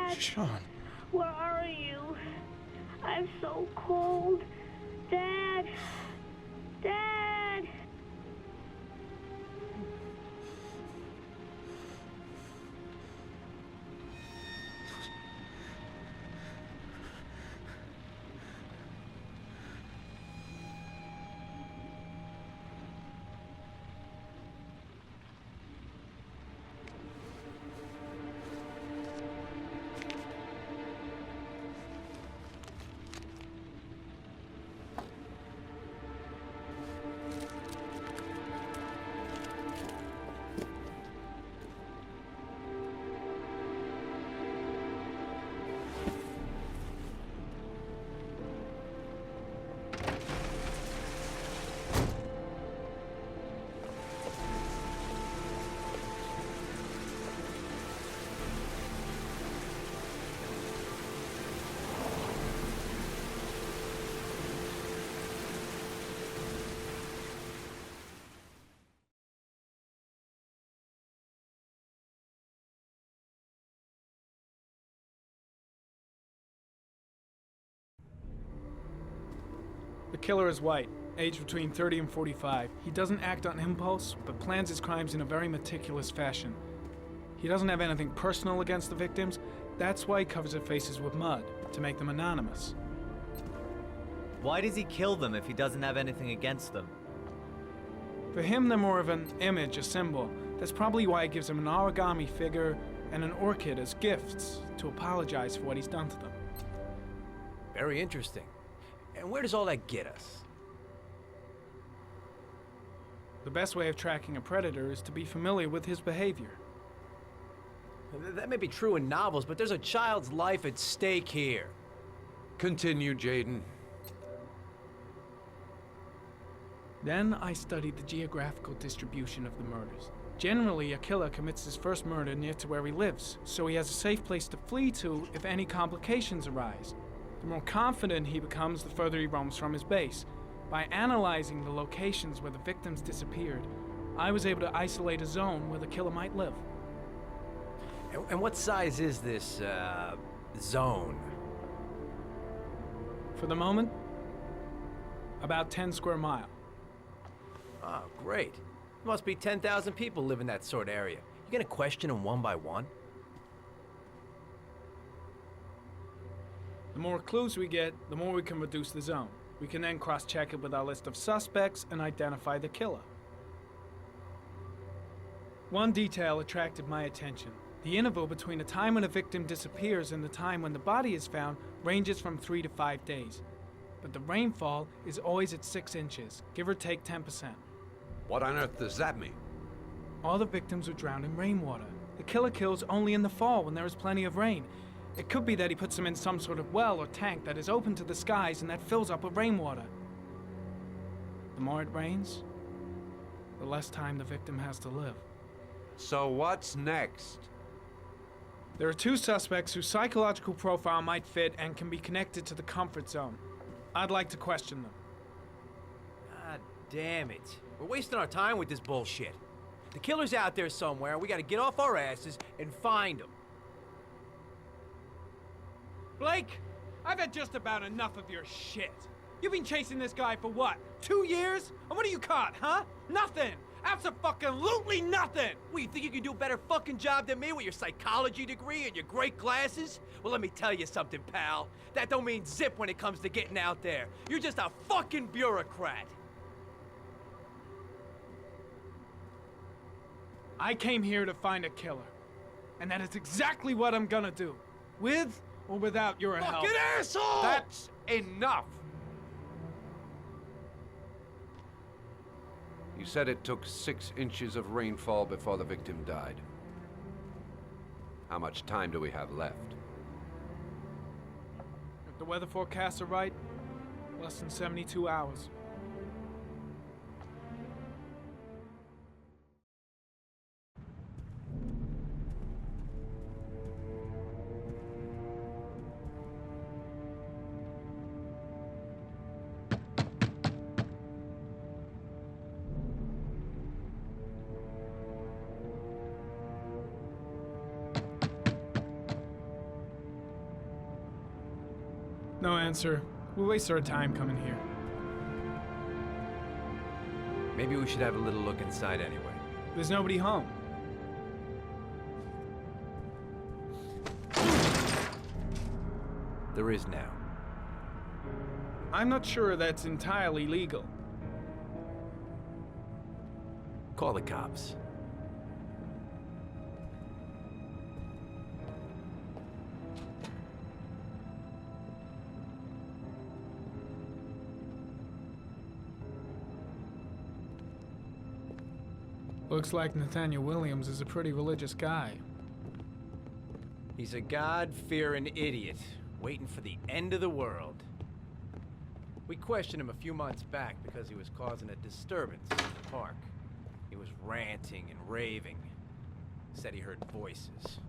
Dad, Sean. where are you? I'm so cold. Dad. Dad. The killer is white, aged between 30 and 45. He doesn't act on impulse, but plans his crimes in a very meticulous fashion. He doesn't have anything personal against the victims. That's why he covers their faces with mud, to make them anonymous. Why does he kill them if he doesn't have anything against them? For him, they're more of an image, a symbol. That's probably why he gives them an origami figure and an orchid as gifts to apologize for what he's done to them. Very interesting. And where does all that get us? The best way of tracking a predator is to be familiar with his behavior. That may be true in novels, but there's a child's life at stake here. Continue, Jaden. Then I studied the geographical distribution of the murders. Generally, a killer commits his first murder near to where he lives, so he has a safe place to flee to if any complications arise. The more confident he becomes, the further he roams from his base. By analyzing the locations where the victims disappeared, I was able to isolate a zone where the killer might live. And what size is this, zone? For the moment, about 10 square miles. Oh, great. There must be 10,000 people live in that sort of area. You gonna question them one by one? The more clues we get, the more we can reduce the zone. We can then cross-check it with our list of suspects and identify the killer. One detail attracted my attention. The interval between the time when a victim disappears and the time when the body is found ranges from 3 to 5 days. But the rainfall is always at 6 inches, give or take 10%. What on earth does that mean? All the victims were drowned in rainwater. The killer kills only in the fall when there is plenty of rain. It could be that he puts them in some sort of well or tank that is open to the skies and that fills up with rainwater. The more it rains, the less time the victim has to live. So what's next? There are 2 suspects whose psychological profile might fit and can be connected to the comfort zone. I'd like to question them. God damn it. We're wasting our time with this bullshit. The killer's out there somewhere. We gotta get off our asses and find him. Blake, I've had just about enough of your shit. You've been chasing this guy for what, 2 years? And what are you caught, huh? Nothing! Abso-fucking-lutely nothing! What, you think you can do a better fucking job than me with your psychology degree and your great glasses? Well, let me tell you something, pal. That don't mean zip when it comes to getting out there. You're just a fucking bureaucrat. I came here to find a killer. And that is exactly what I'm gonna do. With or without your help. Fucking asshole! That's enough! You said it took 6 inches of rainfall before the victim died. How much time do we have left? If the weather forecasts are right, less than 72 hours. No answer. We'll waste our time coming here. Maybe we should have a little look inside anyway. There's nobody home. There is now. I'm not sure that's entirely legal. Call the cops. Looks like Nathaniel Williams is a pretty religious guy. He's a God-fearing idiot, waiting for the end of the world. We questioned him a few months back because he was causing a disturbance in the park. He was ranting and raving. Said he heard voices.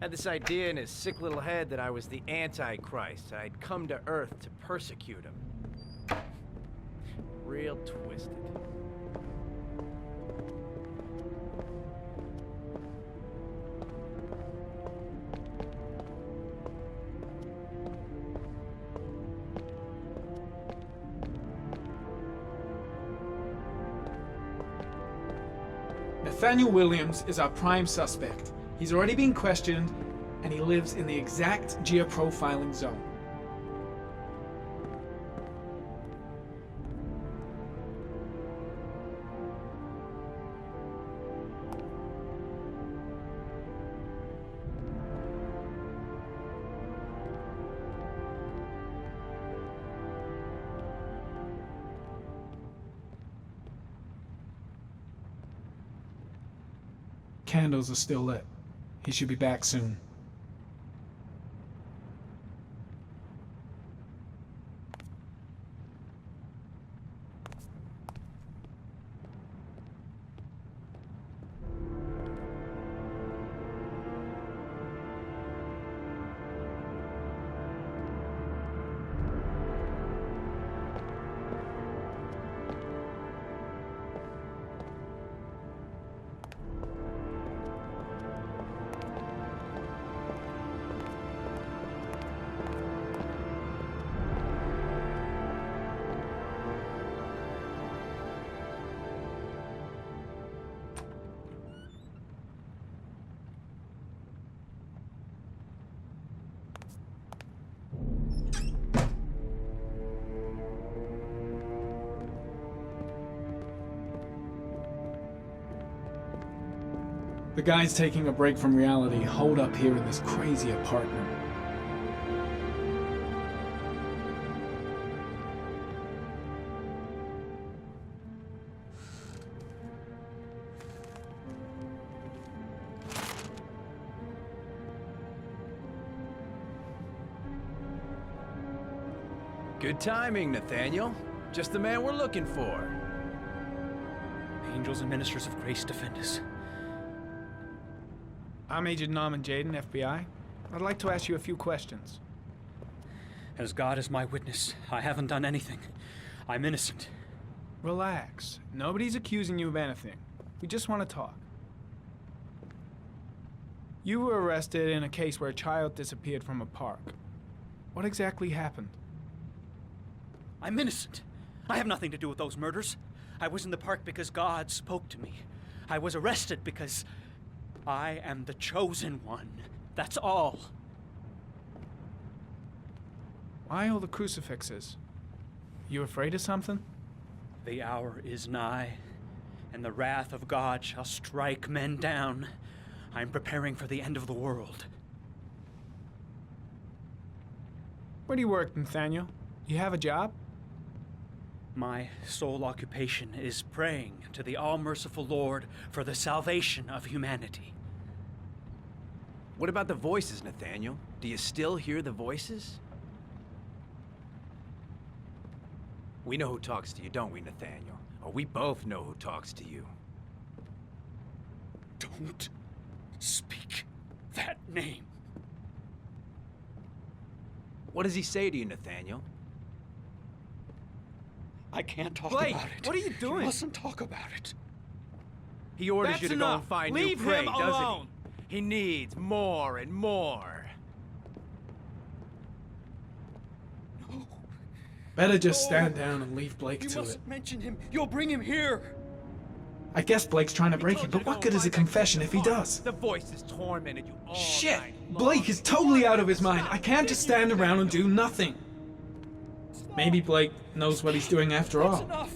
Had this idea in his sick little head that I was the Antichrist. I'd come to Earth to persecute him. Real twisted. Nathaniel Williams is our prime suspect. He's already been questioned, and he lives in the exact geoprofiling zone. Candles are still lit. He should be back soon. The guys taking a break from reality holed up here in this crazy apartment. Good timing, Nathaniel. Just the man we're looking for. Angels and ministers of grace defend us. I'm Agent Norman Jaden, FBI. I'd like to ask you a few questions. As God is my witness, I haven't done anything. I'm innocent. Relax. Nobody's accusing you of anything. We just want to talk. You were arrested in a case where a child disappeared from a park. What exactly happened? I'm innocent. I have nothing to do with those murders. I was in the park because God spoke to me. I was arrested because I am the chosen one. That's all. Why all the crucifixes? You afraid of something? The hour is nigh, and the wrath of God shall strike men down. I'm preparing for the end of the world. Where do you work, Nathaniel? Do you have a job? My sole occupation is praying to the all-merciful Lord for the salvation of humanity. What about the voices, Nathaniel? Do you still hear the voices? We know who talks to you, don't we, Nathaniel? Or we both know who talks to you. Don't speak that name. What does he say to you, Nathaniel? I can't talk Blake, about it. what are you doing? You mustn't talk about it. He orders That's you to go enough. and find Leave new prey, him doesn't alone. he? He needs more and more. Better just stand down and leave Blake You to it. mustn't mention him. You'll bring him here. I guess Blake's trying to break him, but what good is a confession if he does? The voices tormented you all Shit! night long. Blake is totally out of his mind. I can't just stand around and do nothing. Maybe Blake knows what he's doing after That's all. enough.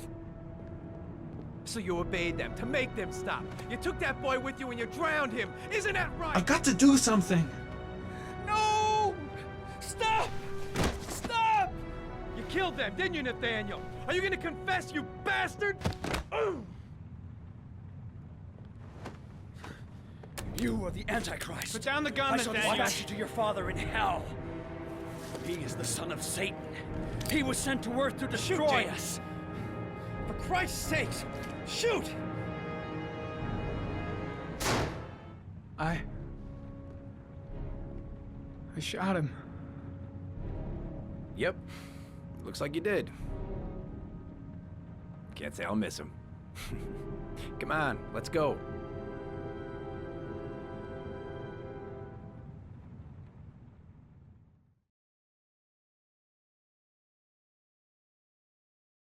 So you obeyed them to make them stop. You took that boy with you and you drowned him. Isn't that right? I've got to do something. No! Stop! Stop! You killed them, didn't you, Nathaniel? Are you gonna confess, you bastard? You are the Antichrist. Put down the gun, I shall Nathaniel. dispatch you to your father in hell. He is the son of Satan. He was sent to earth to destroy us. For Christ's sake, shoot! I shot him. Yep. Looks like you did. Can't say I'll miss him. Come on, let's go.